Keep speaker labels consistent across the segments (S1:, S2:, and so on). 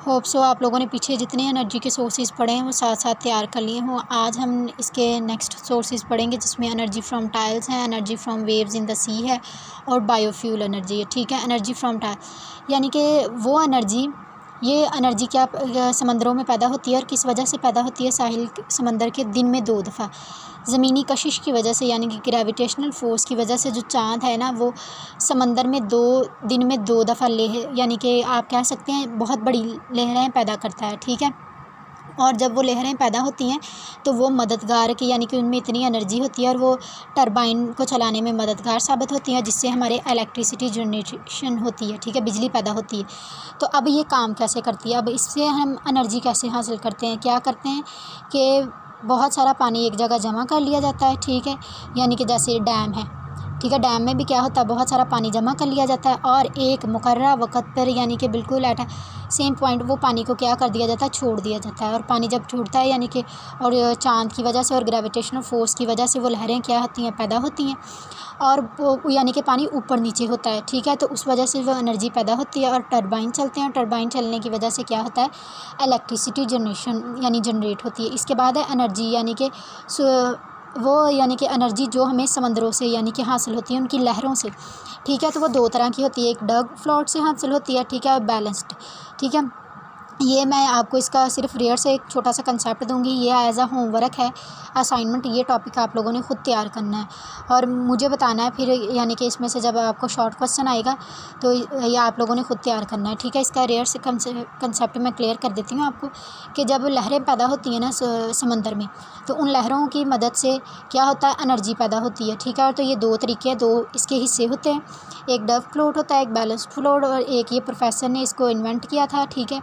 S1: Hope so आप लोगों ने पीछे जितने एनर्जी के सोर्सेज पढ़े हैं वो साथ साथ तैयार कर लिए हों। आज हम इसके नेक्स्ट सोर्सेज पढ़ेंगे जिसमें एनर्जी फ्रॉम टाइल्स है, energy from waves in the sea है और बायोफ्यूल एनर्जी है। ठीक है, एनर्जी फ्रॉम टाइल यानी कि वो एनर्जी, ये एनर्जी क्या समंदरों में पैदा होती है और किस वजह से पैदा होती है? साहिल समंदर के दिन में 2 दफ़ा ज़मीनी कशिश की वजह से, यानी कि ग्रेविटेशनल फोर्स की वजह से जो चाँद है ना वो समंदर में 2 दिन में 2 दफ़ा यानी कि आप कह सकते हैं बहुत बड़ी लहरें पैदा करता है। ठीक है, और जब वो लहरें पैदा होती हैं तो वो मददगार की, यानी कि उनमें इतनी एनर्जी होती है और वो टरबाइन को चलाने में मददगार साबित होती हैं, जिससे हमारे इलेक्ट्रिसिटी जनरेशन होती है। ठीक है, बिजली पैदा होती है। तो अब ये काम कैसे करती है? अब इससे हम एनर्जी कैसे हासिल करते हैं? क्या करते हैं कि बहुत सारा पानी एक जगह जमा कर लिया जाता है। ठीक है, यानी कि जैसे डैम है। ठीक है, डैम में भी क्या होता है, बहुत सारा पानी जमा कर लिया जाता है और एक मुकर्रर वक़्त पर, यानी कि बिल्कुल एट सेम पॉइंट वो पानी को क्या कर दिया जाता है, छोड़ दिया जाता है। और पानी जब छूटता है यानी कि और चाँद की वजह से और ग्रेविटेशनल फोर्स की वजह से वो लहरें क्या होती हैं, पैदा होती हैं और वो यानी कि पानी ऊपर नीचे होता है। ठीक है, तो उस वजह से वो एनर्जी पैदा होती है और टरबाइन चलते हैं। टरबाइन चलने की वजह से क्या होता है, इलेक्ट्रिसिटी जनरेशन यानी जनरेट होती है। इसके बाद है एनर्जी, यानी कि यानी कि एनर्जी जो हमें समंदरों से यानी कि हासिल होती है, उनकी लहरों से। ठीक है, तो वो 2 तरह की होती है, एक डग फ्लोट से हासिल होती है। ठीक है, बैलेंस्ड। ठीक है, ये मैं आपको इसका सिर्फ रेयर से एक छोटा सा कंसेप्ट दूंगी। ये एज अ होमवर्क है, असाइनमेंट। ये टॉपिक आप लोगों ने ख़ुद तैयार करना है और मुझे बताना है फिर, यानी कि इसमें से जब आपको शॉर्ट क्वेश्चन आएगा तो ये आप लोगों ने ख़ुद तैयार करना है। ठीक है, इसका रेयर से कंसेप्ट मैं क्लियर कर देती हूँ आपको कि जब लहरें पैदा होती हैं ना समंदर में, तो उन लहरों की मदद से क्या होता है, एनर्जी पैदा होती है। ठीक है, और तो ये 2 तरीके, 2 इसके हिस्से होते हैं, एक डग फ्लोट होता है, एक बैलेंस्ड फ्लोट, और एक ये प्रोफेसर ने इसको इन्वेंट किया था। ठीक है,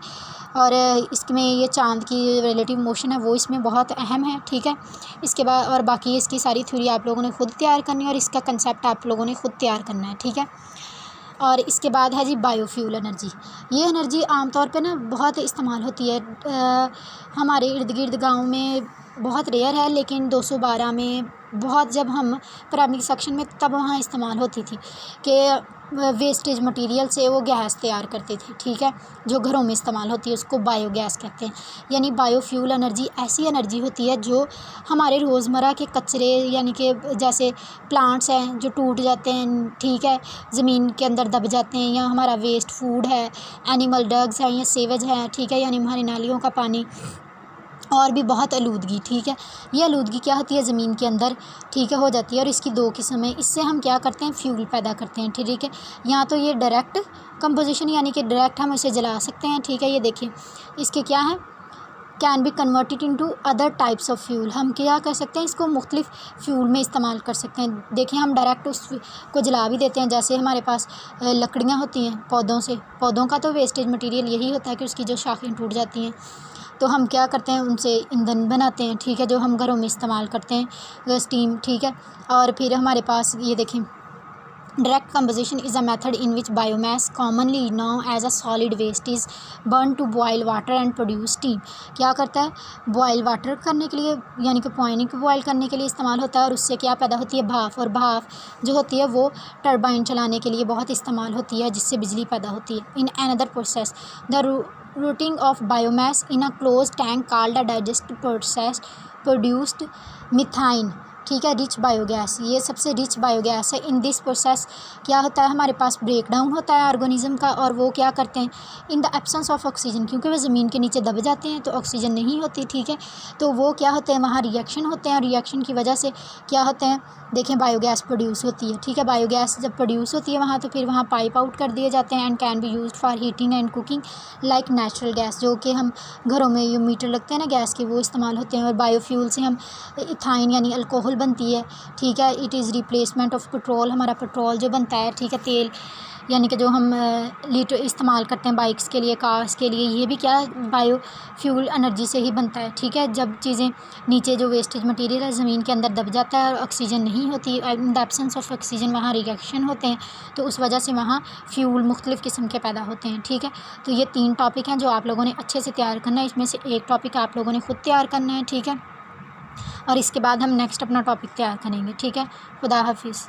S1: और इसमें ये चाँद की रिलेटिव मोशन है वो इसमें बहुत अहम है। ठीक है, इसके बाद और बाकी इसकी सारी थ्योरी आप लोगों ने ख़ुद तैयार करनी है और इसका कंसेप्ट आप लोगों ने ख़ुद तैयार करना है। ठीक है, और इसके बाद है जी बायोफ्यूल एनर्जी। ये एनर्जी आमतौर पे ना बहुत इस्तेमाल होती है हमारे इर्द गिर्द गाँव में, बहुत रेयर है, लेकिन 212 में बहुत, जब हम प्राइमरी सेक्शन में तब वहाँ इस्तेमाल होती थी कि वेस्टेज मटेरियल से वो गैस तैयार करते थे। ठीक है, जो घरों में इस्तेमाल होती है उसको बायोगैस कहते हैं। यानी बायोफ्यूल एनर्जी ऐसी एनर्जी होती है जो हमारे रोज़मर्रा के कचरे, यानी कि जैसे प्लांट्स हैं जो टूट जाते हैं, ठीक है, ज़मीन के अंदर दब जाते हैं, या हमारा वेस्ट फूड है, एनिमल डग्स हैं या सेवेज हैं। ठीक है, यानी हमारी नालियों का पानी और भी बहुत आलूदगी। ठीक है, ये आलूदगी क्या होती है, ज़मीन के अंदर, ठीक है, हो जाती है और इसकी 2 किस्म है। इससे हम क्या करते हैं, फ्यूल पैदा करते हैं। ठीक है, यहाँ तो ये डायरेक्ट कंपोजिशन, यानी कि डायरेक्ट हम इसे जला सकते हैं। ठीक है, ये देखिए इसके क्या है, can be converted into other types of fuel. हम क्या कर सकते हैं, इसको मुख्तलिफ फ्यूल में इस्तेमाल कर सकते हैं। देखिए हम डायरेक्ट उसको जला भी देते हैं, जैसे हमारे पास लकड़ियाँ होती हैं पौधों से, पौधों का तो वेस्टेज मटेरियल यही होता है कि उसकी जो शाखें टूट जाती हैं तो हम क्या करते हैं, उनसे ईंधन बनाते हैं। ठीक है, जो हम घरों में इस्तेमाल करते हैं, स्टीम। ठीक है, और फिर हमारे पास ये देखें, direct composition is a method in which biomass commonly known as a solid waste is burn to boil water and produce steam. क्या करता है, बॉयल वाटर करने के लिए, यानी कि पानी को बॉयल करने के लिए इस्तेमाल होता है और उससे क्या पैदा होती है, भाप। और भाप जो होती है वो टरबाइन चलाने के लिए बहुत इस्तेमाल होती है, जिससे बिजली पैदा होती है। In another process the routing of biomass in a closed tank called a digestive process produced methane। ठीक है, रिच बायोगैस, ये सबसे रिच बायोगैस है। इन दिस प्रोसेस क्या होता है, हमारे पास ब्रेक डाउन होता है ऑर्गेनिज्म का, और वो क्या करते हैं, in the absence of oxygen, क्योंकि वो ज़मीन के नीचे दब जाते हैं तो ऑक्सीजन नहीं होती। ठीक है, तो वो क्या होते हैं, वहाँ रिएक्शन होते हैं और रिएक्शन की वजह से क्या होते हैं, देखें बायोगैस प्रोड्यूस होती है। ठीक है, बायोगैस जब प्रोड्यूस होती है वहाँ, तो फिर वहाँ पाइप आउट कर दिए जाते हैं and can be used for heating and cooking like natural gas, जो कि हम घरों में ये मीटर लगते हैं ना गैस के, वो इस्तेमाल होते हैं। और बायोफ्यूल से हम इथाइन यानी अल्कोहल बनती है। ठीक है, it is replacement of petrol, हमारा पेट्रोल जो बनता है, ठीक है, तेल यानी कि जो हम लीटर इस्तेमाल करते हैं बाइक्स के लिए, कार्स के लिए, ये भी क्या बायोफ्यूल एनर्जी से ही बनता है। ठीक है, जब चीज़ें नीचे जो वेस्टेज मटेरियल है ज़मीन के अंदर दब जाता है और ऑक्सीजन नहीं होती, in the absence of oxygen वहाँ रिएक्शन होते हैं, तो उस वजह से वहाँ फ्यूल मुख्तलिफ़ किस्म के पैदा होते हैं। ठीक है, तो ये 3 टॉपिक हैं जो आप लोगों ने अच्छे से तैयार करना है। इसमें से एक टॉपिक आप लोगों ने ख़ुद तैयार करना है। ठीक है, और इसके बाद हम नेक्स्ट अपना टॉपिक तैयार करेंगे। ठीक है, खुदा हाफिज़।